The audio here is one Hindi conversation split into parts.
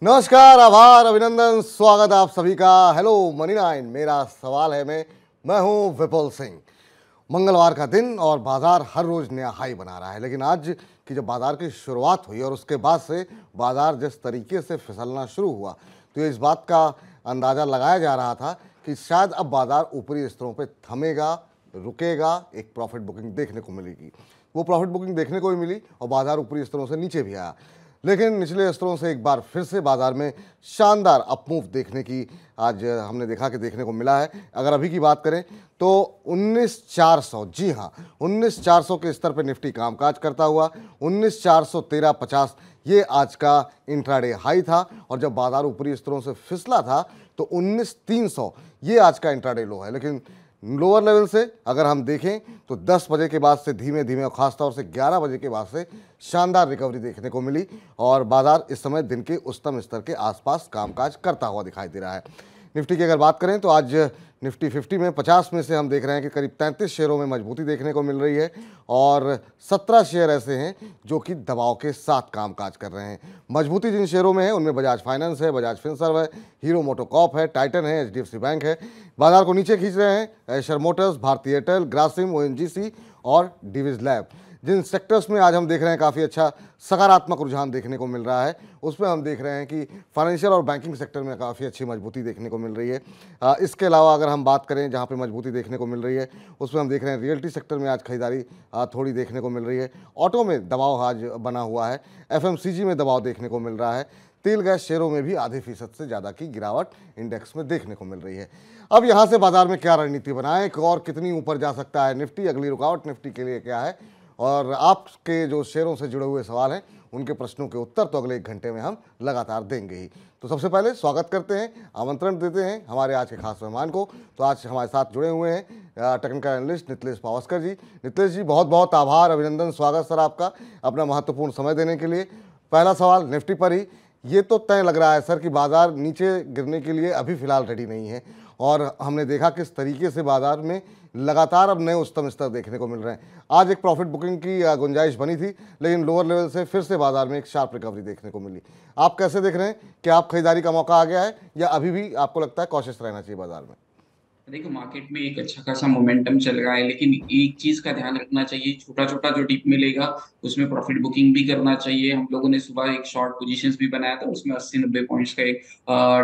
नमस्कार, आभार, अभिनंदन, स्वागत आप सभी का। हेलो मनी 9, मेरा सवाल है मैं हूं विपुल सिंह। मंगलवार का दिन और बाजार हर रोज नया हाई बना रहा है, लेकिन आज की जब बाजार की शुरुआत हुई और उसके बाद से बाजार जिस तरीके से फिसलना शुरू हुआ, तो इस बात का अंदाजा लगाया जा रहा था कि शायद अब बाजार ऊपरी स्तरों पर थमेगा, रुकेगा, एक प्रॉफिट बुकिंग देखने को मिलेगी। वो प्रॉफिट बुकिंग देखने को भी मिली और बाजार ऊपरी स्तरों से नीचे भी आया, लेकिन निचले स्तरों से एक बार फिर से बाजार में शानदार अपमूव देखने की आज हमने देखने को मिला है। अगर अभी की बात करें तो 19,400, जी हाँ, 19,400 के स्तर पर निफ्टी कामकाज करता हुआ 19,413.50 ये आज का इंट्राडे हाई था, और जब बाजार ऊपरी स्तरों से फिसला था तो 19,300 ये आज का इंट्राडे लो है। लेकिन लोअर लेवल से अगर हम देखें तो 10 बजे के बाद से धीमे धीमे और खासतौर से 11 बजे के बाद से शानदार रिकवरी देखने को मिली और बाजार इस समय दिन के उच्चतम स्तर के आसपास कामकाज करता हुआ दिखाई दे रहा है। निफ्टी की अगर बात करें तो आज निफ्टी 50 में 50 में से हम देख रहे हैं कि करीब 33 शेयरों में मजबूती देखने को मिल रही है और 17 शेयर ऐसे हैं जो कि दबाव के साथ कामकाज कर रहे हैं। मजबूती जिन शेयरों में है उनमें बजाज फाइनेंस है, बजाज फिनसर्व है, हीरो मोटोकॉर्प है, टाइटन है, एचडीएफसी बैंक है। बाजार को नीचे खींच रहे हैं एशर मोटर्स, भारती एयरटेल, ग्रासिम, ओएनजीसी और डिविज लैब। जिन सेक्टर्स में आज हम देख रहे हैं काफ़ी अच्छा सकारात्मक रुझान देखने को मिल रहा है, उसमें हम देख रहे हैं कि फाइनेंशियल और बैंकिंग सेक्टर में काफ़ी अच्छी मजबूती देखने को मिल रही है। इसके अलावा अगर हम बात करें जहां पे मजबूती देखने को मिल रही है उसमें हम देख रहे हैं रियल्टी सेक्टर में आज खरीदारी थोड़ी देखने को मिल रही है। ऑटो में दबाव आज बना हुआ है, एफएमसीजी में दबाव देखने को मिल रहा है, तेल गैस शेयरों में भी आधे फीसद से ज़्यादा की गिरावट इंडेक्स में देखने को मिल रही है। अब यहाँ से बाजार में क्या रणनीति बनाएं और कितनी ऊपर जा सकता है निफ्टी, अगली रुकावट निफ्टी के लिए क्या है, और आपके जो शेयरों से जुड़े हुए सवाल हैं उनके प्रश्नों के उत्तर तो अगले 1 घंटे में हम लगातार देंगे ही। तो सबसे पहले स्वागत करते हैं, आमंत्रण देते हैं हमारे आज के खास मेहमान को। तो आज हमारे साथ जुड़े हुए हैं टेक्निकल एनालिस्ट नितलेश पावस्कर जी। नितलेश जी, बहुत बहुत आभार, अभिनंदन, स्वागत सर आपका अपना महत्वपूर्ण समय देने के लिए। पहला सवाल निफ्टी पर ही, ये तो तय लग रहा है सर कि बाजार नीचे गिरने के लिए अभी फिलहाल रेडी नहीं है, और हमने देखा किस तरीके से बाजार में लगातार अब नए उच्चतम स्तर देखने को मिल रहे हैं। आज एक प्रॉफिट बुकिंग की गुंजाइश बनी थी, लेकिन लोअर लेवल से फिर से बाजार में एक शार्प रिकवरी देखने को मिली। आप कैसे देख रहे हैं, क्या आप खरीदारी का मौका आ गया है या अभी भी आपको लगता है कॉशियस रहना चाहिए बाजार में? देखो, मार्केट में एक अच्छा खासा मोमेंटम चल रहा है, लेकिन एक चीज का ध्यान रखना चाहिए। छोटा छोटा जो डिप मिलेगा उसमें प्रॉफिट बुकिंग भी करना चाहिए। हम लोगों ने सुबह एक शॉर्ट पोजीशंस भी बनाया था, उसमें 80-90 पॉइंट्स का एक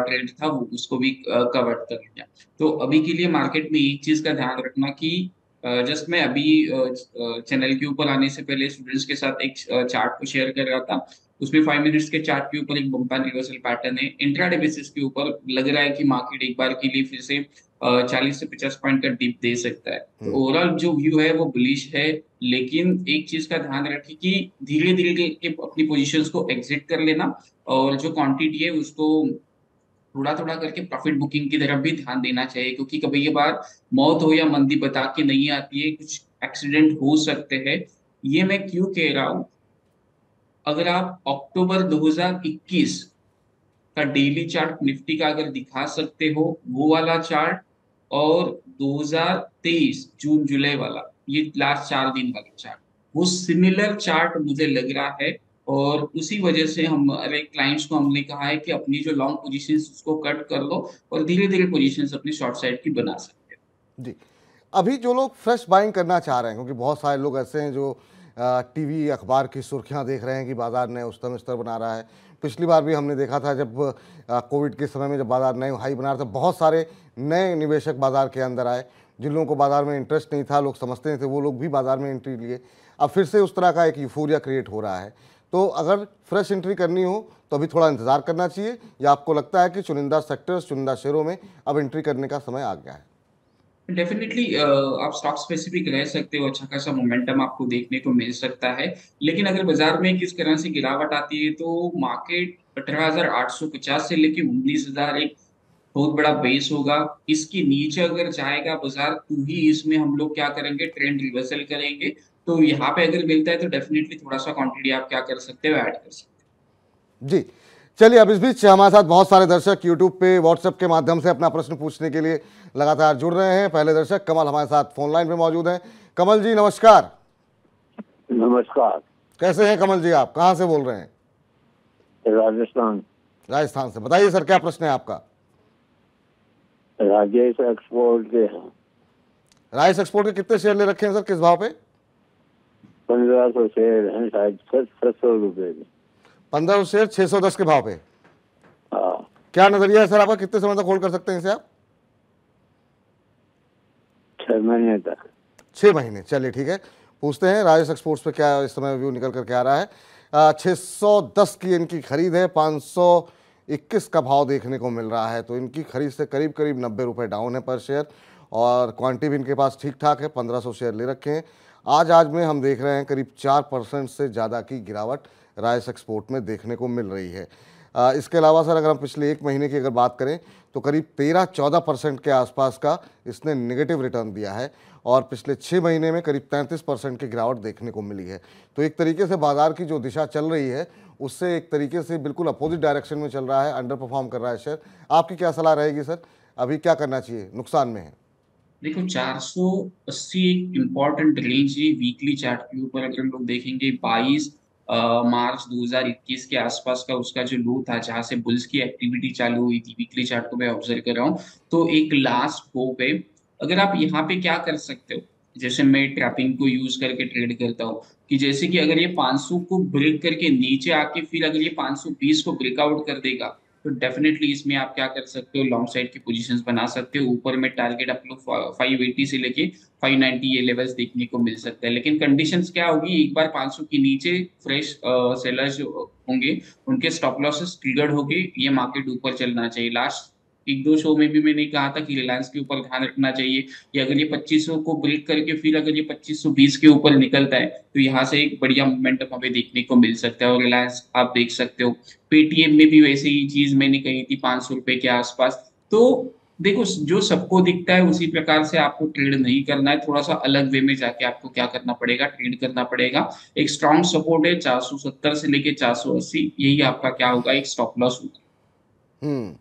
ट्रेड था, वो उसको भी कवर कर लिया। तो अभी के लिए मार्केट में एक चीज का ध्यान रखना कि जस्ट मैं अभी चैनल के ऊपर आने से पहले स्टूडेंट्स के साथ एक चार्ट को शेयर कर रहा था। उसमें 5 मिनट्स के चार्ट के ऊपर एक बम्प एंड रिवर्सल पैटर्न है। इंट्राडे बेसिस के ऊपर लग रहा है कि मार्केट एक बार के लिए फिर से 40 से 50 पॉइंट का डिप दे सकता है। तो ओवरऑल जो व्यू है वो बुलिश है, लेकिन एक चीज का ध्यान रखें कि धीरे धीरे के अपनी पोजीशंस को एग्जिट कर लेना, और जो क्वांटिटी है उसको थोड़ा थोड़ा करके प्रॉफिट बुकिंग की तरफ भी ध्यान देना चाहिए, क्योंकि कभी कभार मौत हो या मंदी बता के नहीं आती है, कुछ एक्सीडेंट हो सकते हैं। ये मैं क्यों कह रहा हूँ, अगर आप अक्टूबर 2021 का डेली चार्ट निफ्टी का अगर दिखा सकते हो, वो वाला चार्ट, और 2023 जून जुलाई वाला, ये लास्ट 4 दिन वाला चार्ट, वो सिमिलर चार्ट मुझे लग रहा है। और उसी वजह से हमारे क्लाइंट्स को हमने कहा है कि अपनी जो लॉन्ग पोजीशंस उसको कट कर लो और धीरे धीरे पोजीशंस अपनी शॉर्ट साइड की बना सकते हैं। जी, अभी जो लोग फ्रेश बाइंग करना चाह रहे हैं, क्योंकि बहुत सारे लोग ऐसे हैं जो टीवी अखबार की सुर्खियां देख रहे हैं कि बाजार नए उच्चतम स्तर बना रहा है। पिछली बार भी हमने देखा था जब कोविड के समय में जब बाजार नए हाई बना रहा था, बहुत सारे नए निवेशक बाजार के अंदर आए। जिन लोगों को बाजार में इंटरेस्ट नहीं था, लोग समझते नहीं थे, वो लोग भी बाजार में एंट्री लिए। अब फिर से उस तरह का एक यूफोरिया क्रिएट हो रहा है। तो अगर फ्रेश एंट्री करनी हो तो अभी थोड़ा इंतजार करना चाहिए, या आपको लगता है कि चुनिंदा सेक्टर्स, चुनिंदा शेयरों में अब एंट्री करने का समय आ गया है? डेफिनेटली आप स्टॉक स्पेसिफिक रह सकते हो, अच्छा खासा मोमेंटम आपको देखने को मिल सकता है। लेकिन अगर बाजार में किस तरह से गिरावट आती है, तो मार्केट 18,850 से लेके 19,000 एक बहुत बड़ा बेस होगा। इसके नीचे अगर जाएगा बाजार तो ही इसमें हम लोग क्या करेंगे, ट्रेंड रिवर्सल करेंगे। तो यहाँ पे अगर मिलता है तो डेफिनेटली थोड़ा सा क्वांटिटी आप क्या कर सकते हो, ऐड कर सकते जी, चलिए, अब इस बीच हमारे साथ बहुत सारे दर्शक यूट्यूब पे, व्हाट्सएप के माध्यम से अपना प्रश्न पूछने के लिए लगातार जुड़ रहे हैं। पहले दर्शक कमल हमारे साथ फोन लाइन पे मौजूद हैं। कमल जी नमस्कार। नमस्कार। कैसे हैं कमल जी, आप कहाँ से बोल रहे हैं? राजस्थान। राजस्थान से। बताइए सर, क्या प्रश्न है आपका? राजेश एक्सपोर्ट के राइस एक्सपोर्ट के कितने शेयर ले रखे हैं सर, किस भाव पे? 1500 शेयर हैं, शायद 600 रुपए के। 1500 शेयर 610 के भाव पे। हाँ, क्या नजरिया है सर आपका, कितने समय तक होल्ड कर सकते हैं इसे आप? 6 महीने तक। 6 महीने, चलिए ठीक है। पूछते हैं राजेश एक्सपोर्ट्स पे क्या इस समय व्यू निकल करके आ रहा है। 610 की इनकी खरीद है, 521 का भाव देखने को मिल रहा है, तो इनकी खरीद से करीब करीब 90 रुपये डाउन है पर शेयर, और क्वांटिटी भी इनके पास ठीक ठाक है, 1500 शेयर ले रखे हैं। आज में हम देख रहे हैं करीब 4% से ज़्यादा की गिरावट राइस एक्सपोर्ट में देखने को मिल रही है। इसके अलावा सर अगर हम पिछले 1 महीने की अगर बात करें तो करीब 13-14% के आसपास का इसने नेगेटिव रिटर्न दिया है, और पिछले 6 महीने में करीब 33% की गिरावट देखने को मिली है। तो एक तरीके से बाजार की जो दिशा चल रही है उससे एक तरीके से बिल्कुल अपोजिट डायरेक्शन में चल रहा है, अंडर परफॉर्म कर रहा है शेयर। आपकी क्या सलाह रहेगी सर, अभी क्या करना चाहिए, नुकसान में है? देखो 480 एक इम्पोर्टेंट रेंज है वीकली चार्ट के ऊपर। अगर हम लोग देखेंगे 22 मार्च 2021 के आसपास का उसका जो लो था, जहां से बुल्स की एक्टिविटी चालू हुई थी, वीकली चार्ट को मैं ऑब्जर्व कर रहा हूँ, तो एक लास्ट होप है। अगर आप यहाँ पे क्या कर सकते हो, जैसे मैं ट्रैपिंग को यूज करके ट्रेड करता हूँ, कि जैसे कि अगर ये 500 को ब्रेक करके नीचे आके फिर अगर ये 520 को ब्रेकआउट कर देगा, तो डेफिनेटली इसमें आप क्या कर सकते हो, लॉन्ग साइड की पोजीशंस बना सकते हो। ऊपर में टारगेट आप लोग 580 से लेके 590 ये लेवल्स देखने को मिल सकते हैं। लेकिन कंडीशंस क्या होगी, एक बार 500 के नीचे फ्रेश सेलर्स जो होंगे उनके स्टॉप लॉसेस ट्रिगर्ड होके ये मार्केट ऊपर चलना चाहिए। लास्ट 1-2 शो में भी मैंने कहा था कि रिलायंस के ऊपर ध्यान रखना चाहिए कि अगर ये 2500 को ब्रेक करके फिर अगर ये 2520 के ऊपर निकलता है तो यहाँ से एक बढ़िया मोमेंटम हमें देखने को मिल सकता है। और रिलायंस आप देख सकते हो, पेटीएम में भी वैसे ही चीज मैंने कही थी 500 रुपए के आसपास। तो देखो, जो सबको दिखता है उसी प्रकार से आपको ट्रेड नहीं करना है, थोड़ा सा अलग वे में जाके आपको क्या करना पड़ेगा, ट्रेड करना पड़ेगा। एक स्ट्रॉन्ग सपोर्ट है 470 से लेके 480, यही आपका क्या होगा, एक स्टॉप लॉस होगा।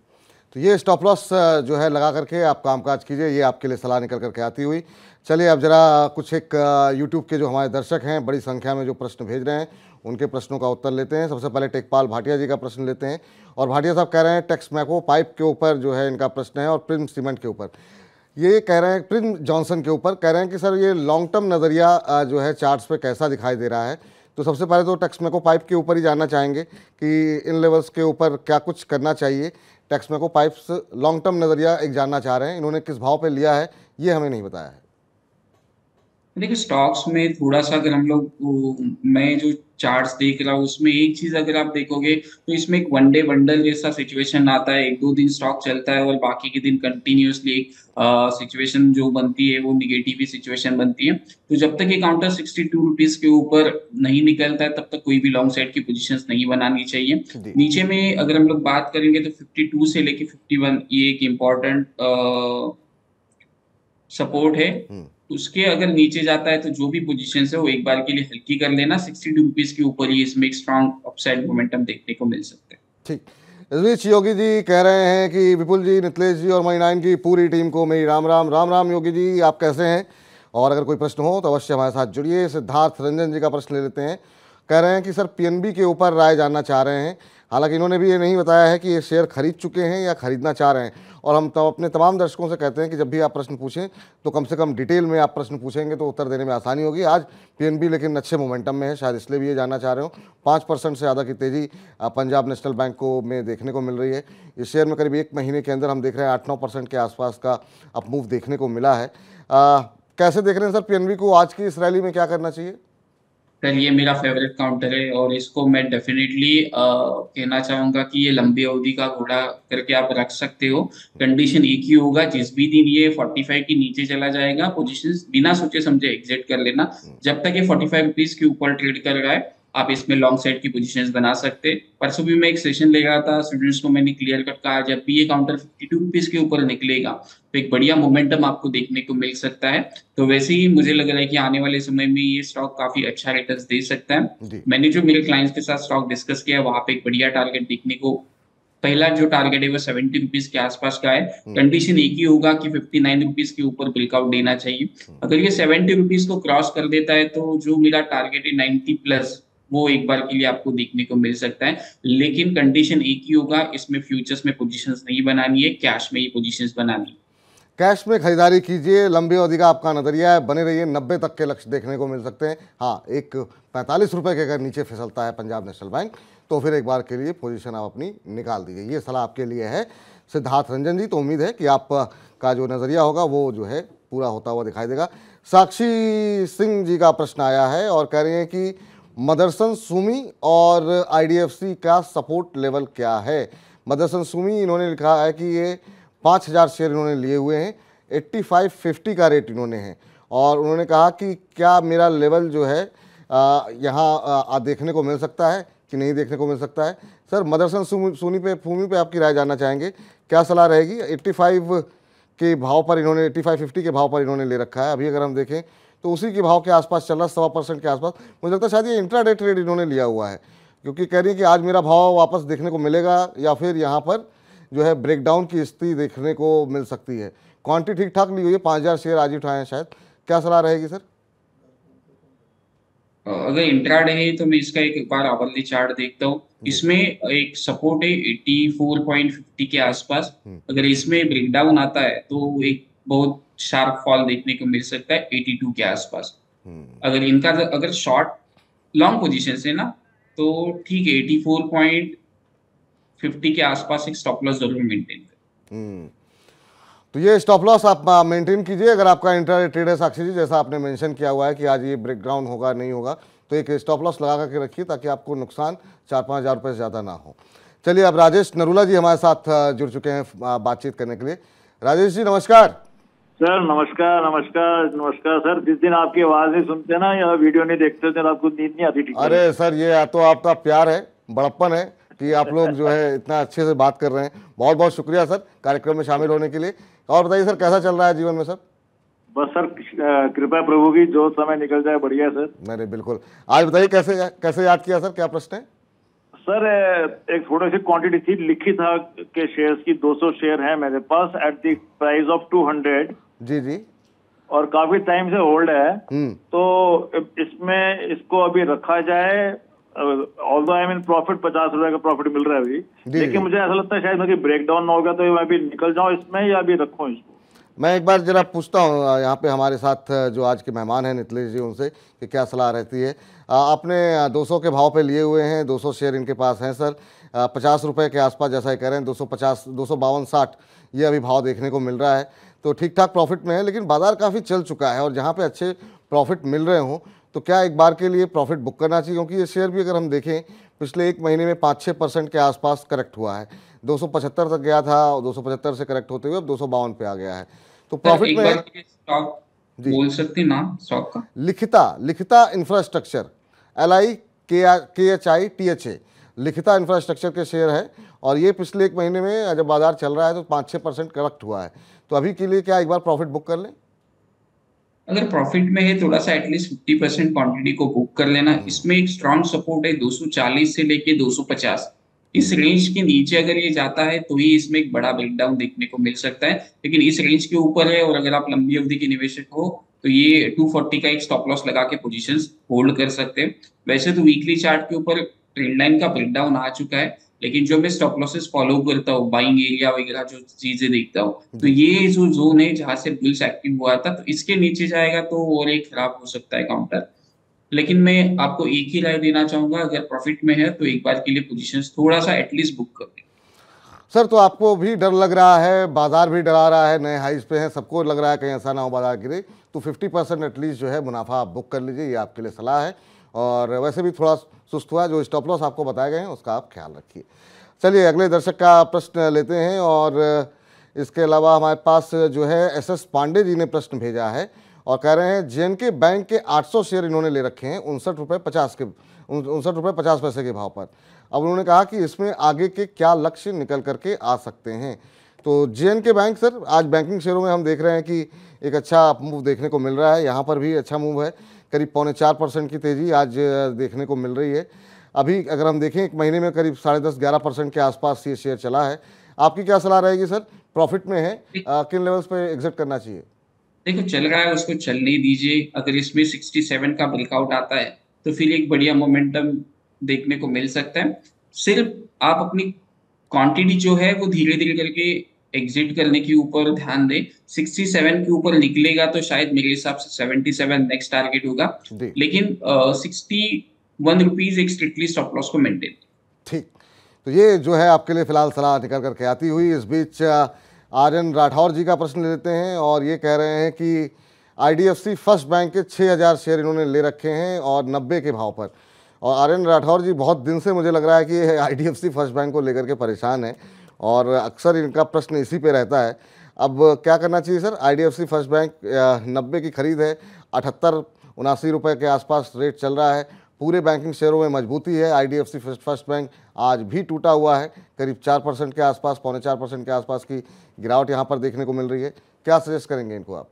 तो ये स्टॉप लॉस जो है लगा करके आप कामकाज कीजिए, ये आपके लिए सलाह निकल करके आती हुई। चलिए अब जरा कुछ एक यूट्यूब के जो हमारे दर्शक हैं बड़ी संख्या में जो प्रश्न भेज रहे हैं उनके प्रश्नों का उत्तर लेते हैं। सबसे पहले टेकपाल भाटिया जी का प्रश्न लेते हैं, और भाटिया साहब कह रहे हैं टेक्समैको पाइप के ऊपर जो है इनका प्रश्न है, और प्रिज्म सीमेंट के ऊपर ये कह रहे हैं, प्रिज्म जॉनसन के ऊपर कह रहे हैं कि सर ये लॉन्ग टर्म नज़रिया जो है चार्ट्स पे कैसा दिखाई दे रहा है। तो सबसे पहले तो टेक्समैको पाइप के ऊपर ही जानना चाहेंगे कि इन लेवल्स के ऊपर क्या कुछ करना चाहिए। टेक्समैको पाइप्स लॉन्ग टर्म नज़रिया एक जानना चाह रहे हैं, इन्होंने किस भाव पे लिया है ये हमें नहीं बताया है। देखिए स्टॉक्स में थोड़ा सा अगर हम लोग, मैं जो चार्ट्स देख रहा हूँ उसमें एक चीज अगर आप देखोगे तो इसमें एक वनडे वंडर जैसा सिचुएशन आता है। 1-2 दिन स्टॉक चलता है और बाकी के दिन कंटिन्यूअसली एक सिचुएशन जो बनती है वो निगेटिव ही सिचुएशन बनती है। तो जब तक ये काउंटर 62 रुपीज के ऊपर नहीं निकलता है तब तक कोई भी लॉन्ग साइड की पोजीशंस नहीं बनानी चाहिए। नीचे में अगर हम लोग बात करेंगे तो 52 से लेके 51 ये एक इम्पोर्टेंट सपोर्ट है। उसके अगर नीचे जाता है तो जो भी पोजीशन है वो एक बार के लिए हल्की कर लेना। 62 रुपीज के ऊपर ही इसमें एक स्ट्रॉन्ग अपसाइड मोमेंटम देखने को मिल सकता है। ठीक, इस बीच योगी जी कह रहे हैं कि विपुल जी, नितलेश जी और मनी9 की पूरी टीम को मेरी राम राम। राम राम योगी जी, आप कैसे हैं? और अगर कोई प्रश्न हो तो अवश्य हमारे साथ जुड़िए। सिद्धार्थ रंजन जी का प्रश्न ले लेते हैं, कह रहे हैं कि सर पीएनबी के ऊपर राय जानना चाह रहे हैं। हालांकि इन्होंने भी ये नहीं बताया है कि ये शेयर खरीद चुके हैं या खरीदना चाह रहे हैं। और हम तो अपने तमाम दर्शकों से कहते हैं कि जब भी आप प्रश्न पूछें तो कम से कम डिटेल में आप प्रश्न पूछेंगे तो उत्तर देने में आसानी होगी। आज पीएनबी लेकिन अच्छे मोमेंटम में है, शायद इसलिए भी ये जानना चाह रहे हो। 5% से ज़्यादा की तेज़ी पंजाब नेशनल बैंक को में देखने को मिल रही है। इस शेयर में करीब 1 महीने के अंदर हम देख रहे हैं 8-9% के आसपास का अपमूव देखने को मिला है। कैसे देख रहे हैं सर पीएनबी को, आज की इस रैली में क्या करना चाहिए? सर ये मेरा फेवरेट काउंटर है और इसको मैं डेफिनेटली कहना चाहूंगा कि ये लंबी अवधि का घोड़ा करके आप रख सकते हो। कंडीशन एक ही होगा, जिस भी दिन ये 45 के नीचे चला जाएगा पोजीशंस बिना सोचे समझे एग्जिट कर लेना। जब तक ये 45 रुपीज के ऊपर ट्रेड कर रहा है आप इसमें लॉन्ग साइड की पोजीशंस बना सकते। परसों भी मैं एक सेशन ले रहा था, स्टूडेंट्स को मैंने क्लियर कट कहा जब भी ये काउंटर 52 रुपीज के ऊपर निकलेगा तो एक बढ़िया मोमेंटम आपको देखने को मिल सकता है। तो वैसे ही मुझे लग रहा है कि आने वाले समय में ये स्टॉक काफी अच्छा रिटर्न दे सकता है। मैंने जो मेरे क्लाइंट्स के साथ स्टॉक डिस्कस किया वहां पे एक बढ़िया टारगेट देखने को, पहला जो टारगेट है वो 70 रुपीज के आसपास का है। कंडीशन एक ही होगा कि 59 रुपीज के ऊपर ब्रेकआउट देना चाहिए। अगर ये 70 रुपीज को क्रॉस कर देता है तो जो मेरा टारगेट है 90 प्लस वो एक बार के लिए आपको देखने को मिल सकता है, लेकिन कंडीशन एक ही होगा, इसमें फ्यूचर्स में पोजीशंस नहीं बनानी है, कैश में ही पोजीशंस बनानी है। कैश में खरीदारी कीजिए, लंबी अवधि का आपका नजरिया है, बने रहिए, 90 तक के लक्ष्य देखने को मिल सकते हैं। हाँ, एक 45 रुपए के अगर नीचे फिसलता है पंजाब नेशनल बैंक तो फिर एक बार के लिए पोजीशन आप अपनी निकाल दीजिए। ये सलाह आपके लिए है सिद्धार्थ रंजन जी। तो उम्मीद है कि आप का जो नज़रिया होगा वो जो है पूरा होता हुआ दिखाई देगा। साक्षी सिंह जी का प्रश्न आया है और कह रहे हैं कि मदरसन सुमी और आईडीएफसी का सपोर्ट लेवल क्या है। मदरसन सुमी, इन्होंने लिखा है कि ये 5,000 शेयर इन्होंने लिए हुए हैं, 8550 का रेट इन्होंने है, और उन्होंने कहा कि क्या मेरा लेवल जो है यहाँ देखने को मिल सकता है कि नहीं देखने को मिल सकता है। सर, मदरसन फूमी पे आपकी राय जानना चाहेंगे, क्या सलाह रहेगी। 85 के भाव पर इन्होंने 8550 के भाव पर इन्होंने ले रखा है। अभी अगर हम देखें तो उसी के भाव के आसपास चल रहा है, 1.25% के आसपास। मुझे लगता है शायद ये इंट्राडे ट्रेड इन्होंने लिया हुआ है, क्योंकि कह रही है कि आज मेरा भाव वापस देखने को मिलेगा या फिर यहाँ पर जो है ब्रेकडाउन की स्थिति देखने को मिल सकती है। क्वांटिटी ठीक ठाक ली हुई है, 5,000 शेयर आज ही उठाए हैं शायद। क्या सलाह रहेगी सर। अगर इंट्राडे है तो मैं इसका एक बार आवरली चार्ट देखता हूँ। इसमें एक सपोर्ट है 84.50 के आसपास। अगर इसमें ब्रेकडाउन आता है तो एक बहुत शार्प फॉल देखने को मिल सकता है 82 के आसपास। अगर इनका अगर शॉर्ट लॉन्ग पोजीशन है ना तो ठीक है, 84.50 के आसपास एक स्टॉप लॉस जरूर मेंटेन करें। तो ये स्टॉप लॉस आप मेंटेन कीजिए अगर आपका इंट्राडे ट्रेड है साक्षी जी, जैसा आपने मेंशन किया हुआ है कि आज ये ब्रेकडाउन होगा नहीं होगा, तो एक स्टॉप लॉस लगा करके रखिए ताकि आपको नुकसान 4-5 हज़ार रुपये से ज़्यादा ना हो। चलिए, अब राजेश नरूला जी हमारे साथ जुड़ चुके हैं बातचीत करने के लिए। राजेश जी नमस्कार। सर नमस्कार नमस्कार नमस्कार सर। जिस दिन आपकी आवाज नहीं सुनते ना या वीडियो नहीं देखते तो आपको नींद नहीं आती ठीक। अरे सर, ये या तो आपका प्यार है, बड़प्पन है कि आप लोग जो है इतना अच्छे से बात कर रहे हैं। बहुत बहुत शुक्रिया सर कार्यक्रम में शामिल होने के लिए। और बताइए सर, कैसा चल रहा है जीवन में सर। बस सर कृपा प्रभु की, जो समय निकल जाए बढ़िया सर। अरे बिल्कुल, आज बताइए कैसे याद किया सर, क्या प्रश्न है। सर एक थोड़ी सी क्वांटिटी थी, लिखी था के शेयर्स की 200 शेयर है मेरे पास एट द प्राइस ऑफ 200 जी जी, और काफी टाइम से होल्ड है। तो इसमें इसको अभी रखा जाए, ऑल्दो आई मीन प्रॉफिट 50 रुपए का प्रॉफिट मिल रहा है अभी, लेकिन मुझे ऐसा लगता है शायद मेरी ब्रेकडाउन ना होगा तो मैं अभी निकल जाऊं इसमें या अभी रखूं इसको। मैं एक बार जरा पूछता हूँ यहाँ पे हमारे साथ जो आज के मेहमान हैं नितलेश जी, उनसे कि क्या सलाह रहती है। आपने 200 के भाव पे लिए हुए हैं, 200 शेयर इनके पास हैं सर, 50 रुपये के आसपास जैसा ही कह रहे हैं, 250 252.60 ये अभी भाव देखने को मिल रहा है। तो ठीक ठाक प्रॉफिट में है, लेकिन बाजार काफ़ी चल चुका है और जहाँ पे अच्छे प्रॉफिट मिल रहे हों तो क्या एक बार के लिए प्रॉफिट बुक करना चाहिए, क्योंकि ये शेयर भी अगर हम देखें पिछले एक महीने में 5-6% के आसपास करेक्ट हुआ है। 275 तक गया था, 275 से करेक्ट होते हुए अब 252 पे आ गया है। तो प्रॉफिट में स्टॉक बोल सकते ना स्टॉक का। लिखिता इंफ्रास्ट्रक्चर, LIKHITHA लिखिता इंफ्रास्ट्रक्चर के शेयर है और ये पिछले एक महीने में जब बाजार चल रहा है तो 5-6% करेक्ट हुआ है। तो अभी के लिए क्या एक बार प्रॉफिट बुक कर लें। अगर प्रॉफिट में है थोड़ा सा एटलीस्ट 50% क्वांटिटी को बुक कर लेना। इसमें एक स्ट्रॉन्ग सपोर्ट है 240 से लेके 250। इस रेंज के नीचे अगर ये जाता है तो ही इसमें एक बड़ा ब्रेकडाउन देखने को मिल सकता है, लेकिन इस रेंज के ऊपर है और अगर आप लंबी अवधि के निवेशक हो तो ये 240 का एक स्टॉप लॉस लगा के पोजीशंस होल्ड कर सकते हैं। वैसे तो वीकली चार्ट के ऊपर ट्रेंड लाइन का ब्रेकडाउन आ चुका है, लेकिन जो मैं स्टॉप लॉसेस फॉलो करता हूँ, बाइंग एरिया वगैरह जो चीजें देखता हूँ, तो ये जो जोन है जहां से बुल्स एक्टिव हुआ था, तो इसके नीचे जाएगा तो और एक खराब हो सकता है काउंटर। लेकिन मैं आपको एक ही राय देना चाहूंगा, अगर प्रॉफिट में है तो एक बार के लिए पोजीशंस थोड़ा सा एटलीस्ट बुक कर दें। सर, तो आपको भी डर लग रहा है, बाजार भी डरा रहा है, नए हाइज पे हैं, सबको लग रहा है कहीं ऐसा ना हो बाजार गिरे, तो 50% एटलीस्ट जो है मुनाफा आप बुक कर लीजिए, ये आपके लिए सलाह है। और वैसे भी थोड़ा सुस्त हुआ, जो स्टॉप लॉस आपको बताए गए हैं उसका आप ख्याल रखिए। चलिए अगले दर्शक का प्रश्न लेते हैं, और इसके अलावा हमारे पास जो है SS पांडे जी ने प्रश्न भेजा है और कह रहे हैं JNK बैंक के 800 शेयर इन्होंने ले रखे हैं 59 रुपये 50 पैसे के भाव पर। अब उन्होंने कहा कि इसमें आगे के क्या लक्ष्य निकल करके आ सकते हैं। तो JNK बैंक सर, आज बैंकिंग शेयरों में हम देख रहे हैं कि एक अच्छा मूव देखने को मिल रहा है, यहाँ पर भी अच्छा मूव है, करीब 4.25% की तेज़ी आज देखने को मिल रही है। अभी अगर हम देखें एक महीने में करीब 10.5-11% के आसपास ये शेयर चला है। आपकी क्या सलाह रहेगी सर, प्रॉफिट में है, किन लेवल्स पे एग्जिट करना चाहिए। देखो चल रहा है उसको चलने दीजिए। अगर इसमें 67 का ब्रेकआउट आता है तो फिर एक बढ़िया मोमेंटम देखने को मिल सकता है। सिर्फ आप अपनी क्वांटिटी जो है वो धीरे धीरे करके एग्जिट करने के ऊपर ध्यान दें। 67 के ऊपर निकलेगा तो शायद मेरे हिसाब से 77 नेक्स्ट टारगेट होगा, लेकिन 61 रुपीज एक स्ट्रिक्टली स्टॉप लॉस को मेंटेन। ठीक, तो ये जो है आपके लिए फिलहाल सलाह निकल करके आती हुई। इस बीच आर्यन राठौर जी का प्रश्न ले लेते हैं और ये कह रहे हैं कि IDFC फर्स्ट बैंक के 6000 शेयर इन्होंने ले रखे हैं और 90 के भाव पर। और आर्यन राठौर जी बहुत दिन से मुझे लग रहा है कि IDFC फर्स्ट बैंक को लेकर के परेशान है और अक्सर इनका प्रश्न इसी पे रहता है। अब क्या करना चाहिए सर? IDFC फर्स्ट बैंक 90 की खरीद है, 78-79 रुपये के आसपास रेट चल रहा है। पूरे बैंकिंग शेयरों में मजबूती है। IDFC फर्स्ट बैंक आज भी टूटा हुआ है, करीब 4% के आसपास, 3.25% के आसपास की गिरावट यहाँ पर देखने को मिल रही है। क्या सजेस्ट करेंगे इनको आप?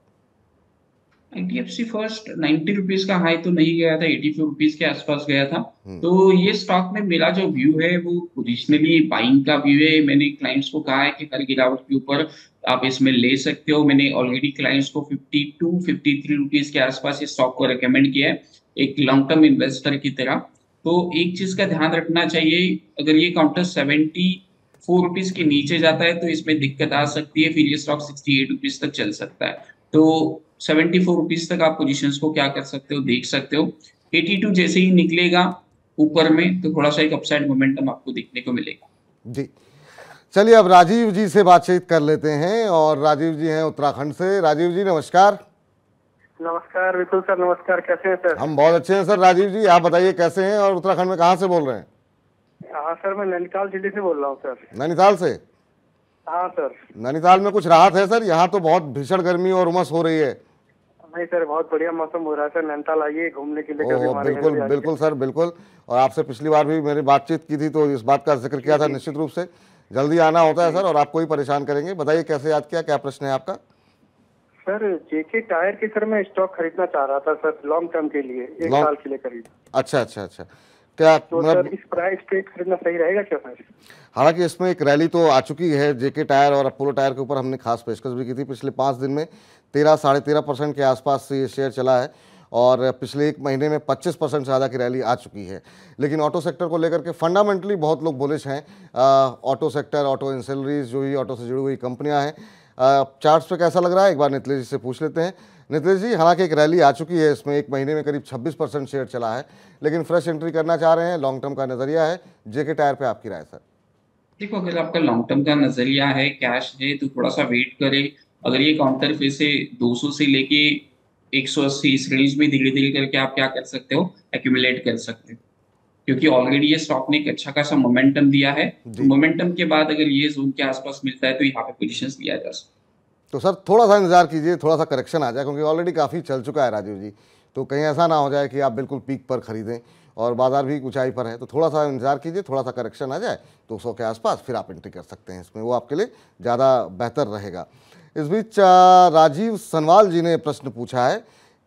IDFC फर्स्ट 90 रुपीज का हाई तो नहीं गया था, 84 रुपीज के आसपास गया था। तो ये स्टॉक में मेरा जो व्यू है वो पोजिशनली बाइंग का व्यू है। मैंने क्लाइंट्स को कहा है कि हर गिरावट के ऊपर आप इसमें ले सकते हो। मैंने ऑलरेडी क्लाइंट्स को 52-53 रुपीज के आसपास ये स्टॉक को रिकमेंड किया है एक लॉन्ग टर्म इन्वेस्टर की तरह। तो एक चीज का ध्यान रखना चाहिए, अगर ये काउंटर 74 रुपीज के नीचे जाता है तो इसमें दिक्कत आ सकती है, फिर ये स्टॉक 68 रुपीज तक चल सकता है। तो 74 रुपीज तक आप पोजीशंस को क्या कर सकते हो, देख सकते हो। 82 जैसे ही निकलेगा ऊपर में तो थोड़ा सा एक अपसाइड मोमेंटम आपको देखने को मिलेगा। जी, चलिए अब राजीव जी से बातचीत कर लेते हैं और राजीव जी हैं उत्तराखंड से। राजीव जी नमस्कार। नमस्कार विपुल सर, नमस्कार, कैसे हैं सर? हम बहुत अच्छे हैं सर। राजीव जी आप बताइए कैसे हैं और उत्तराखंड में कहाँ से बोल रहे हैं? हाँ सर, मैं नैनीताल जिले से बोल रहा हूँ सर। नैनीताल से? हाँ सर। नैनीताल में कुछ राहत है सर? यहाँ तो बहुत भीषण गर्मी और उमस हो रही है। नहीं सर, बहुत बढ़िया मौसम हो रहा है सर। नैनीताल आइए घूमने के लिए कभी हमारे बिल्कुल बिल्कुल सर, बिल्कुल। और आपसे पिछली बार भी मेरी बातचीत की थी तो इस बात का जिक्र किया था। निश्चित रूप से जल्दी आना होता है सर और आपको ही परेशान करेंगे। बताइए कैसे याद किया, क्या प्रश्न है आपका? सर JK टायर की सर मैं स्टॉक खरीदना चाह रहा था सर, लॉन्ग टर्म के लिए, 1 साल के लिए करीब। अच्छा अच्छा अच्छा, क्या तो सर इस प्राइस पे खरीदना सही रहेगा क्या सर? हालांकि इसमें एक रैली तो आ चुकी है। JK टायर और अपोलो टायर के ऊपर हमने खास पेशकश भी की थी। पिछले 5 दिन में 13-13.5% के आसपास से ये शेयर चला है और पिछले 1 महीने में 25% से ज़्यादा की रैली आ चुकी है। लेकिन ऑटो सेक्टर को लेकर के फंडामेंटली बहुत लोग बुलिश हैं। ऑटो सेक्टर, ऑटो इंसलरीज, जो ही ऑटो से जुड़ी हुई कंपनियां हैं, चार्ट्स पे कैसा लग रहा है एक बार नितिलेश जी से पूछ लेते हैं। नितिलेश जी, हालांकि एक रैली आ चुकी है, इसमें 1 महीने में करीब 26% शेयर चला है, लेकिन फ्रेश एंट्री करना चाह रहे हैं, लॉन्ग टर्म का नजरिया है। JK टायर पे आपकी राय सर? देखो, अगर आपका लॉन्ग टर्म का नजरिया है, कैश है, तो थोड़ा सा वेट करें। अगर ये काउंटर फिर से 200 से लेके 180 इस रेंज में धीरे धीरे करके आप क्या कर सकते हो, एक्यूमुलेट कर सकते हो, क्योंकि ऑलरेडी ये स्टॉक ने एक अच्छा खासा मोमेंटम दिया है। तो मोमेंटम के बाद अगर ये जोन के आसपास मिलता है तो यहाँ पे पोजीशंस लिया जा सकता है। तो सर थोड़ा सा इंतजार कीजिए, थोड़ा सा करेक्शन आ जाए, क्योंकि ऑलरेडी काफ़ी चल चुका है राजीव जी। तो कहीं ऐसा ना हो जाए कि आप बिल्कुल पीक पर खरीदें और बाजार भी ऊंचाई पर है। तो थोड़ा सा इंतजार कीजिए, थोड़ा सा करेक्शन आ जाए 200 के आसपास, फिर आप एंट्री कर सकते हैं इसमें, वो आपके लिए ज़्यादा बेहतर रहेगा। इस बीच राजीव सनवाल जी ने प्रश्न पूछा है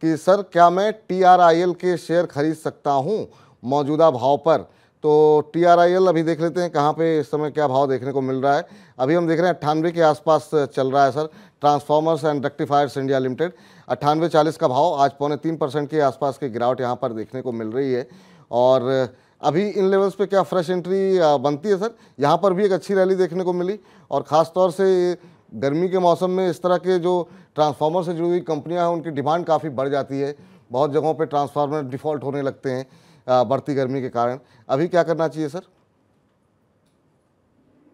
कि सर क्या मैं TRIL के शेयर खरीद सकता हूँ मौजूदा भाव पर? तो TRIL अभी देख लेते हैं कहाँ पे इस समय क्या भाव देखने को मिल रहा है। अभी हम देख रहे हैं 98 के आसपास चल रहा है sir. Transformers and rectifiers India limited 98.40 का भाव, आज 3.25% के आसपास की गिरावट यहाँ पर देखने को मिल रही है। और अभी इन लेवल्स पे क्या फ्रेश एंट्री बनती है सर? यहाँ पर भी एक अच्छी रैली देखने को मिली और ख़ास तौर से गर्मी के मौसम में इस तरह के जो ट्रांसफार्मर से जुड़ी हुई कंपनियां हैं उनकी डिमांड काफ़ी बढ़ जाती है। बहुत जगहों पे ट्रांसफार्मर डिफ़ॉल्ट होने लगते हैं बढ़ती गर्मी के कारण। अभी क्या करना चाहिए सर?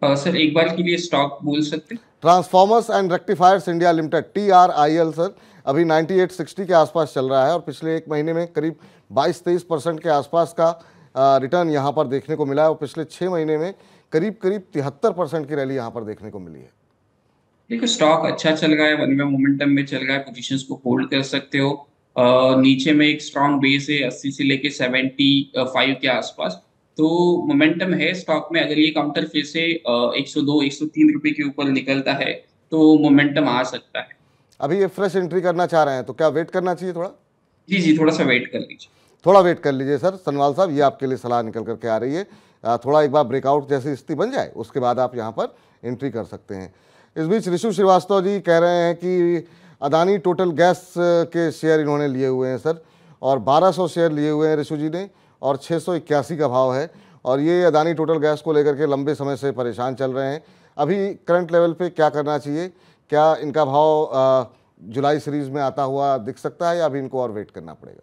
सर एक बार के लिए स्टॉक बोल सकते? Transformers and rectifiers India limited TRIL sir, अभी 98.60 के आसपास चल रहा है और पिछले 1 महीने में करीब 22-23% के आसपास का रिटर्न यहाँ पर देखने को मिला है और पिछले 6 महीने में करीब 73% की रैली यहाँ पर देखने को मिली है। देखो, स्टॉक अच्छा चल रहा है, वन वे मोमेंटम में चल रहा है, पोजीशंस को होल्ड कर सकते हो। नीचे में एक स्ट्रॉन्ग बेस है 80 से लेके 75 के आसपास, तो मोमेंटम है स्टॉक में। अगर ये काउंटर फिर से 102-103 रुपए के ऊपर निकलता है तो मोमेंटम आ सकता है। अभी ये फ्रेश एंट्री करना चाह रहे हैं तो क्या वेट करना चाहिए थोड़ा? जी, थोड़ा सा वेट कर लीजिए। थोड़ा वेट कर लीजिए सर सनवाल साहब, ये आपके लिए सलाह निकल करके आ रही है। थोड़ा एक बार ब्रेकआउट जैसी स्थिति बन जाए उसके बाद आप यहाँ पर एंट्री कर सकते हैं। इस बीच ऋषु श्रीवास्तव जी कह रहे हैं कि अदानी टोटल गैस के शेयर इन्होंने लिए हुए हैं सर, और 1200 शेयर लिए हुए हैं ऋषु जी ने और 681 का भाव है। और ये अदानी टोटल गैस को लेकर के लंबे समय से परेशान चल रहे हैं। अभी करंट लेवल पे क्या करना चाहिए? क्या इनका भाव जुलाई सीरीज में आता हुआ दिख सकता है या अभी इनको और वेट करना पड़ेगा?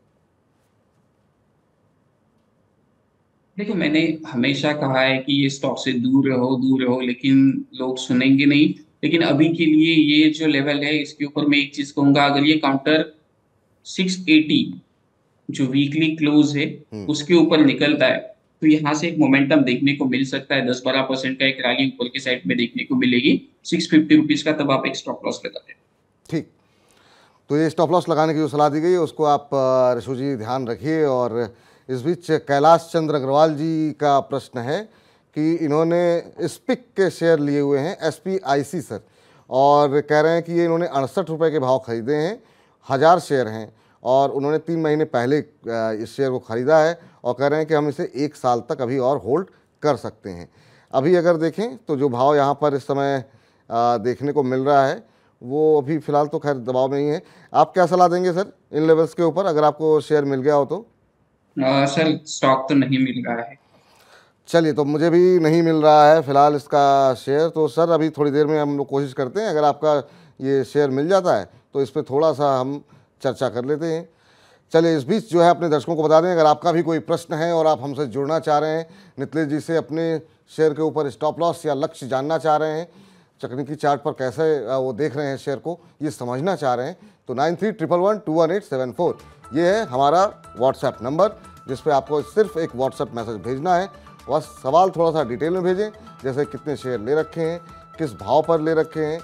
देखो, मैंने हमेशा कहा है कि ये स्टॉक से दूर रहो, लेकिन लोग सुनेंगे नहीं। लेकिन अभी के लिए ये जो लेवल है, इसके ऊपर मैं एक चीज कहूंगा, अगर ये काउंटर 680 जो वीकली क्लोज है उसके ऊपर निकलता है तो यहाँ से एक मोमेंटम देखने को मिल सकता है। 10-12% का एक रैली ऊपर के साइड में देखने को मिलेगी 650 रुपीज का, तब आप एक स्टॉप लॉस लगा दें। ठीक, तो ये स्टॉप लॉस लगाने की जो सलाह दी गई है उसको आप ऋषु जी ध्यान रखिए। और इस बीच कैलाश चंद्र अग्रवाल जी का प्रश्न है कि इन्होंने स्पिक के शेयर लिए हुए हैं, SPIC सर, और कह रहे हैं कि ये इन्होंने 68 रुपये के भाव खरीदे हैं, 1000 शेयर हैं और उन्होंने 3 महीने पहले इस शेयर को ख़रीदा है और कह रहे हैं कि हम इसे 1 साल तक अभी और होल्ड कर सकते हैं। अभी अगर देखें तो जो भाव यहाँ पर इस समय देखने को मिल रहा है वो अभी फ़िलहाल तो खैर दबाव में ही है। आप क्या सलाह देंगे सर इन लेवल्स के ऊपर, अगर आपको शेयर मिल गया हो तो? सर, स्टॉक तो नहीं मिल रहा है। चलिए, तो मुझे भी नहीं मिल रहा है फ़िलहाल इसका शेयर। तो सर अभी थोड़ी देर में हम लोग कोशिश करते हैं, अगर आपका ये शेयर मिल जाता है तो इस पर थोड़ा सा हम चर्चा कर लेते हैं। चलिए, इस बीच जो है अपने दर्शकों को बता दें, अगर आपका भी कोई प्रश्न है और आप हमसे जुड़ना चाह रहे हैं, नितिलेश जी से अपने शेयर के ऊपर स्टॉप लॉस या लक्ष्य जानना चाह रहे हैं, तकनीकी चार्ट पर कैसे वो देख रहे हैं शेयर को, ये समझना चाह रहे हैं, तो 9311121874 ये है हमारा व्हाट्सएप नंबर, जिस पे आपको सिर्फ एक व्हाट्सएप मैसेज भेजना है। बस सवाल थोड़ा सा डिटेल में भेजें, जैसे कितने शेयर ले रखे हैं, किस भाव पर ले रखे हैं,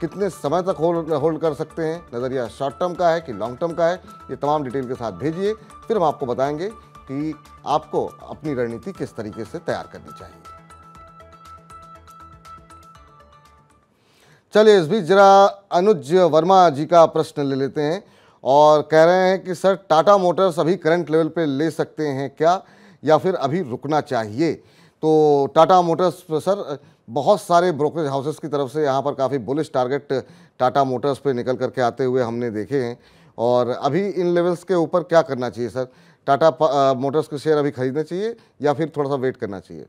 कितने समय तक होल्ड कर सकते हैं, नज़रिया शॉर्ट टर्म का है कि लॉन्ग टर्म का है, ये तमाम डिटेल के साथ भेजिए। फिर हम आपको बताएंगे कि आपको अपनी रणनीति किस तरीके से तैयार करनी चाहिए। चलिए, इस बीच जरा अनुज वर्मा जी का प्रश्न ले लेते हैं और कह रहे हैं कि सर टाटा मोटर्स अभी करंट लेवल पे ले सकते हैं क्या या फिर अभी रुकना चाहिए? तो टाटा मोटर्स सर बहुत सारे ब्रोकरेज हाउसेस की तरफ से यहाँ पर काफ़ी बुलिश टारगेट टाटा मोटर्स पे निकल करके आते हुए हमने देखे हैं। और अभी इन लेवल्स के ऊपर क्या करना चाहिए सर? टाटा मोटर्स के शेयर अभी खरीदना चाहिए या फिर थोड़ा सा वेट करना चाहिए?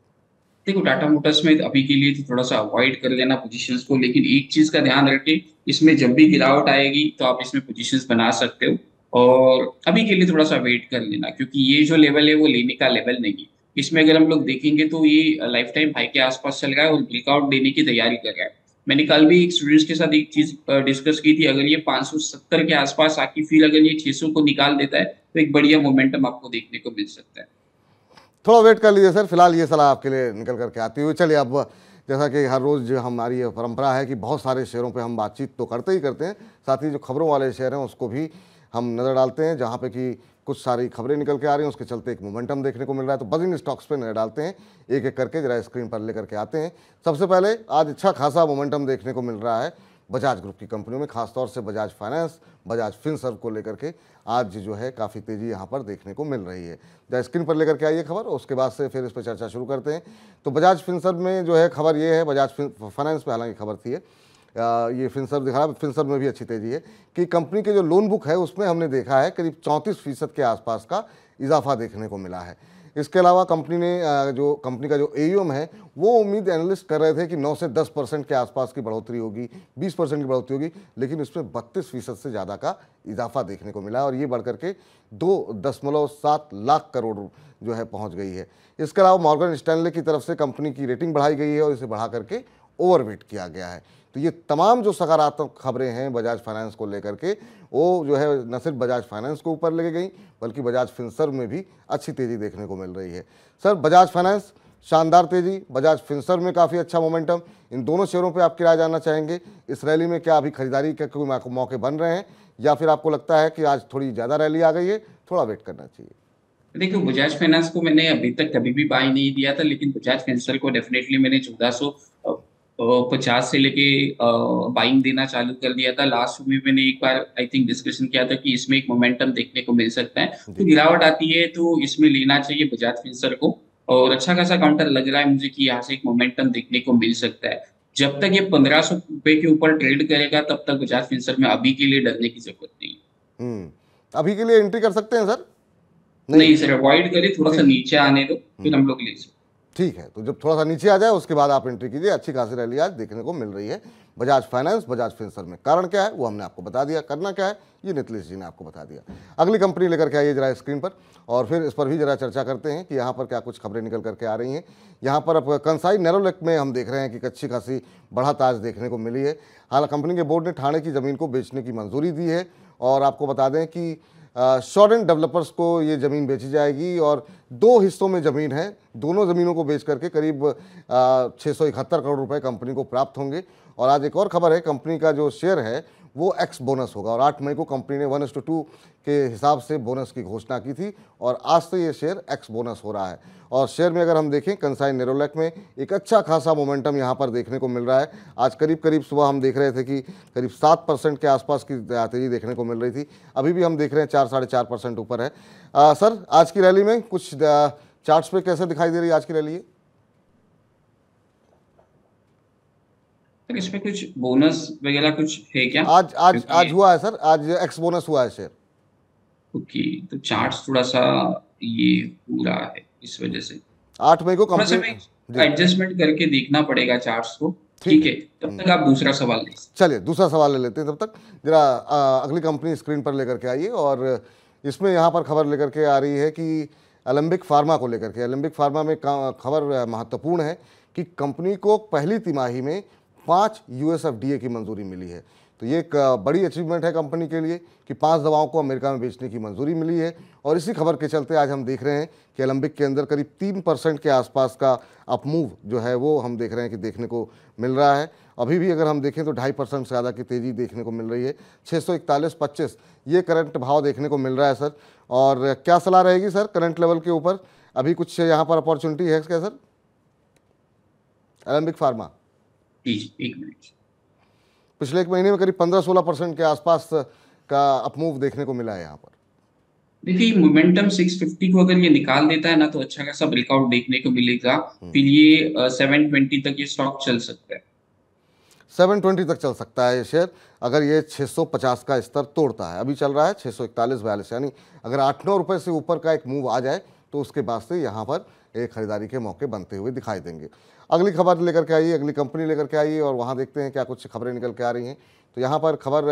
देखो, टाटा मोटर्स में अभी के लिए तो थोड़ा सा अवॉइड कर लेना पोजीशंस को, लेकिन एक चीज का ध्यान रखें, इसमें जब भी गिरावट आएगी तो आप इसमें पोजीशंस बना सकते हो। और अभी के लिए थोड़ा सा वेट कर लेना, क्योंकि ये जो लेवल है वो लेने का लेवल नहीं है। इसमें अगर हम लोग देखेंगे तो ये लाइफ टाइम हाई के आसपास चल रहा है और ब्रेकआउट देने की तैयारी कर रहा है। मैंने कल भी एक स्टूडेंट्स के साथ एक चीज डिस्कस की थी, अगर ये 570 के आसपास आके फिर अगर ये 600 को निकाल देता है तो एक बढ़िया मोमेंटम आपको देखने को मिल सकता है। थोड़ा वेट कर लीजिए सर, फिलहाल ये सलाह आपके लिए निकल करके आती हुई। चलिए, अब जैसा कि हर रोज़ हमारी ये परंपरा है कि बहुत सारे शेयरों पे हम बातचीत तो करते ही करते हैं, साथ ही जो खबरों वाले शेयर हैं उसको भी हम नज़र डालते हैं, जहाँ पे कि कुछ सारी खबरें निकल के आ रही हैं, उसके चलते एक मोमेंटम देखने को मिल रहा है। तो बजिंग स्टॉक्स पे नज़र डालते हैं, एक एक करके जरा स्क्रीन पर लेकर के आते हैं। सबसे पहले आज अच्छा खासा मोमेंटम देखने को मिल रहा है बजाज ग्रुप की कंपनियों में, खासतौर से बजाज फाइनेंस, बजाज फिनसर्व को लेकर के आज जो है काफ़ी तेज़ी यहाँ पर देखने को मिल रही है। जब स्क्रीन पर लेकर के आइए खबर, उसके बाद से फिर इस पर चर्चा शुरू करते हैं। तो बजाज फिनसर्व में जो है खबर ये है, बजाज फाइनेंस में हालांकि खबर थी ये फिनसर्व दिखा रहा है, फिनसर्व में भी अच्छी तेज़ी है कि कंपनी के जो लोन बुक है उसमें हमने देखा है करीब 34% के आसपास का इजाफा देखने को मिला है। इसके अलावा कंपनी ने जो कंपनी का जो AUM है वो उम्मीद एनालिस्ट कर रहे थे कि 9 से 10% के आसपास की बढ़ोतरी होगी, 20% की बढ़ोतरी होगी, लेकिन इसमें 32% से ज़्यादा का इजाफा देखने को मिला और ये बढ़कर के 2.7 लाख करोड़ जो है पहुंच गई है। इसके अलावा मॉर्गन स्टैनले की तरफ से कंपनी की रेटिंग बढ़ाई गई है और इसे बढ़ा करके ओवरवेट किया गया है। तो ये तमाम जो सकारात्मक खबरें हैं बजाज फाइनेंस को लेकर के, वो जो है न सिर्फ बजाज फाइनेंस को ऊपर लेके गई बल्कि बजाज फिनसर्व में भी अच्छी तेज़ी देखने को मिल रही है। सर, बजाज फाइनेंस शानदार तेज़ी, बजाज फिनसर्व में काफ़ी अच्छा मोमेंटम, इन दोनों शेयरों पे आपकी राय जानना चाहेंगे। इस रैली में क्या अभी खरीदारी के कोई मौके बन रहे हैं या फिर आपको लगता है कि आज थोड़ी ज़्यादा रैली आ गई है, थोड़ा वेट करना चाहिए? देखो, बजाज फाइनेंस को मैंने अभी तक कभी भी बाय नहीं दिया था, लेकिन बजाज फिनसर्व को डेफिनेटली मैंने 1450 से लेके बाइंग देना चालू कर दिया था। लास्ट में मैंने एक बार आई थिंक डिस्कशन किया था कि इसमें एक मोमेंटम देखने को मिल सकता है, तो गिरावट आती है तो इसमें लेना चाहिए बजाज फिनसर्व को। और अच्छा खासा काउंटर लग रहा है मुझे कि यहाँ से एक मोमेंटम देखने को मिल सकता है। जब तक ये 1500 रुपए के ऊपर ट्रेड करेगा तब तक बजाज फिनसर्व में अभी के लिए डरने की जरूरत नहीं है। अभी के लिए एंट्री कर सकते हैं सर? नहीं सर, अवॉइड करिए, थोड़ा सा नीचे आने दो, फिर हम लोग ले सकते। ठीक है, तो जब थोड़ा सा नीचे आ जाए उसके बाद आप एंट्री कीजिए। अच्छी खासी रैली आज देखने को मिल रही है बजाज फाइनेंस, बजाज फिनसर्व में। कारण क्या है वो हमने आपको बता दिया, करना क्या है ये नितिश जी ने आपको बता दिया। अगली कंपनी लेकर के आइए जरा स्क्रीन पर, और फिर इस पर भी जरा चर्चा करते हैं कि यहाँ पर क्या कुछ खबरें निकल करके आ रही हैं। यहाँ पर अब कंसाई नेरोलैक में हम देख रहे हैं कि अच्छी खासी बढ़त आज देखने को मिली है। हालांकि कंपनी के बोर्ड ने ठाणे की ज़मीन को बेचने की मंजूरी दी है, और आपको बता दें कि शॉर्ट डेवलपर्स को ये ज़मीन बेची जाएगी, और 2 हिस्सों में ज़मीन है। दोनों ज़मीनों को बेच करके करीब 671 करोड़ रुपए कंपनी को प्राप्त होंगे। और आज एक और खबर है, कंपनी का जो शेयर है वो एक्स बोनस होगा, और 8 मई को कंपनी ने 1:2 के हिसाब से बोनस की घोषणा की थी, और आज से ये शेयर एक्स बोनस हो रहा है। और शेयर में अगर हम देखें कंसाई नेरोलैक में एक अच्छा खासा मोमेंटम यहाँ पर देखने को मिल रहा है। आज करीब सुबह हम देख रहे थे कि करीब 7% के आसपास की तेजी देखने को मिल रही थी, अभी भी हम देख रहे हैं 4-4.5% ऊपर है। सर आज की रैली में कुछ चार्ट्स पे कैसे दिखाई दे रही है आज की रैली है? तो इसमें कुछ बोनस वगैरह कुछ है क्या? आज हुआ है सर, आज एक्स बोनस हुआ है शेयर। ओके, तो चार्ट्स थोड़ा सा ये हो रहा है, इस वजह से 8 मई को कंपनी एडजस्टमेंट करके देखना पड़ेगा चार्ट्स को। ठीक है, तब तक आप दूसरा सवाल ले। चलिए दूसरा सवाल ले लेते हैं, तब तक जरा अगली कंपनी स्क्रीन पर लेकर के आइए। और इसमें यहाँ पर खबर लेकर के आ रही है कि एलेंबिक फार्मा को लेकर के, एलेंबिक फार्मा में खबर महत्वपूर्ण है कि कंपनी को पहली तिमाही में 5 US FDA की मंजूरी मिली है। तो ये एक बड़ी अचीवमेंट है कंपनी के लिए कि 5 दवाओं को अमेरिका में बेचने की मंजूरी मिली है। और इसी खबर के चलते आज हम देख रहे हैं कि एलेंबिक के अंदर करीब 3% के आसपास का अपमूव जो है वो हम देख रहे हैं कि देखने को मिल रहा है। अभी भी अगर हम देखें तो 2.5% से ज़्यादा की तेज़ी देखने को मिल रही है। 641.25 ये करंट भाव देखने को मिल रहा है सर। और क्या सलाह रहेगी सर करंट लेवल के ऊपर? अभी कुछ यहाँ पर अपॉर्चुनिटी है क्या सर एलेंबिक फार्मा? एक मिनट। पिछले एक महीने में करीब 15-16% के आसपास का अपमूव देखने को मिला है यहाँ पर। देखिए मोमेंटम 650 को अगर ये निकाल देता है ना तो अच्छा खासा ब्रेकआउट देखने को मिलेगा। फिर ये 720 तक ये स्टॉक चल सकता है। 720 तक चल सकता है ये शेयर अगर ये 650 का स्तर तोड़ता है। अभी चल रहा है 641-42, यानी अगर 8-9 रुपये से ऊपर का एक मूव आ जाए तो उसके बाद से यहाँ पर एक खरीदारी के मौके बनते हुए दिखाई देंगे। अगली खबर लेकर के आइए, अगली कंपनी लेकर के आइए, और वहाँ देखते हैं क्या कुछ खबरें निकल के आ रही हैं। तो यहाँ पर खबर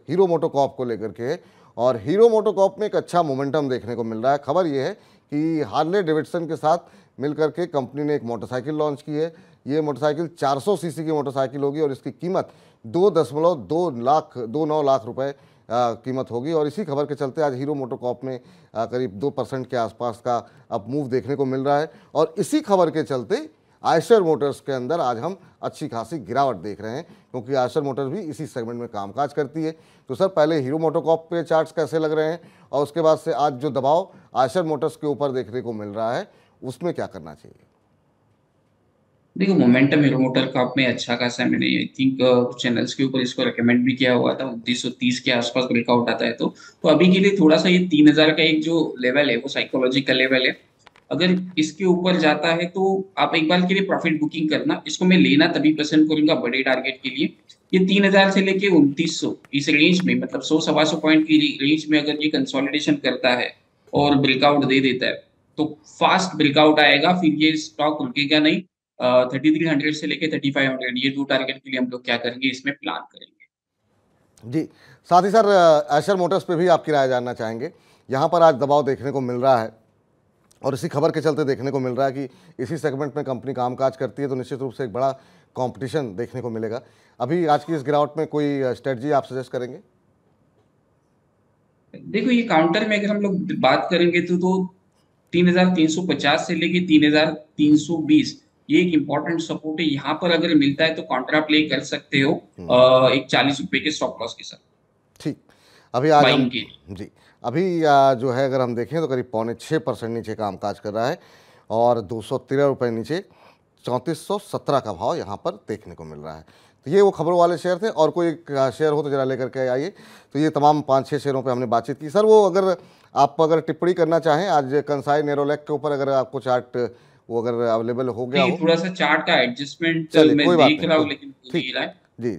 हीरो मोटोकॉर्प को लेकर के है, और हीरो मोटोकॉर्प में एक अच्छा मोमेंटम देखने को मिल रहा है। खबर ये है कि हार्ले डेविडसन के साथ मिलकर के कंपनी ने एक मोटरसाइकिल लॉन्च की है। ये मोटरसाइकिल 400 सीसी की मोटरसाइकिल होगी, और इसकी कीमत 2.29 लाख रुपए कीमत होगी। और इसी खबर के चलते आज हीरो मोटोकॉर्प में करीब 2% के आसपास का अप मूव देखने को मिल रहा है। और इसी खबर के चलते आयशर मोटर्स के अंदर आज हम अच्छी खासी गिरावट देख रहे हैं, क्योंकि आयशर मोटर्स भी इसी सेगमेंट में कामकाज करती है। तो सर पहले हीरो मोटोकॉर्प पे चार्ट्स कैसे लग रहे हैं, और उसके बाद से आज जो दबाव आयशर मोटर्स के ऊपर देखने को मिल रहा है उसमें क्या करना चाहिए? देखो मोमेंटम हीरो मोटर कॉर्प में अच्छा खासा, मैंने आई थिंक चैनल्स के ऊपर इसको रेकमेंड भी किया हुआ था। 2930 के आसपास ब्रेकआउट आता है तो अभी के लिए थोड़ा सा ये 3000 का एक जो लेवल है वो साइकोलॉजिकल लेवल है। अगर इसके ऊपर जाता है तो आप एक बार के लिए प्रॉफिट बुकिंग करना। इसको मैं लेना तभी पसंद करूंगा बड़े टारगेट के लिए। ये 3000 से लेके 2900 इस रेंज में, मतलब 100-125 पॉइंट की रेंज में अगर ये कंसोलिडेशन करता है और ब्रेकआउट दे देता है तो फास्ट ब्रेकआउट आएगा। फिर ये स्टॉक रुकेगा नहीं। 3300 से लेके 3500 ये 2 टारगेट के लिए हम लोग क्या करेंगे, इसमें प्लान करेंगे। जी, साथ ही सर आयशर मोटर्स पे भी आपकी राय जानना चाहेंगे। यहाँ पर आज दबाव देखने को मिल रहा है, और इसी खबर के चलते देखने को मिल रहा है कि इसी सेगमेंट में कंपनी कामकाज करती है, तो निश्चित रूप से एक बड़ा कंपटीशन देखने को मिलेगा। अभी आज की इस गिरावट में कोई स्ट्रेटजी आप सजेस्ट करेंगे? देखो ये काउंटर में अगर हम लोग बात करेंगे तो 3350 से लेके 3320 ये एक इम्पोर्टेंट सपोर्ट है। यहाँ पर अगर मिलता है तो कॉन्ट्रा प्ले कर सकते हो एक 40 रुपए के स्टॉप लॉस के साथ। ठीक, अभी आज जी अभी जो है अगर हम देखें तो करीब 6.25% नीचे कामकाज कर रहा है, और 213 रुपये नीचे 3417 का भाव यहाँ पर देखने को मिल रहा है। तो ये वो खबरों वाले शेयर थे, और कोई शेयर हो तो जरा लेकर के आइए। तो ये तमाम 5-6 शेयरों पे हमने बातचीत की। सर वो अगर टिप्पणी करना चाहें आज कंसाई नेरोलैक के ऊपर, अगर आपको चार्ट वो अगर अवेलेबल हो गया हो, थोड़ा सा चार्ट का एडजस्टमेंट मैं देख रहा हूँ लेकिन ठीक, जी।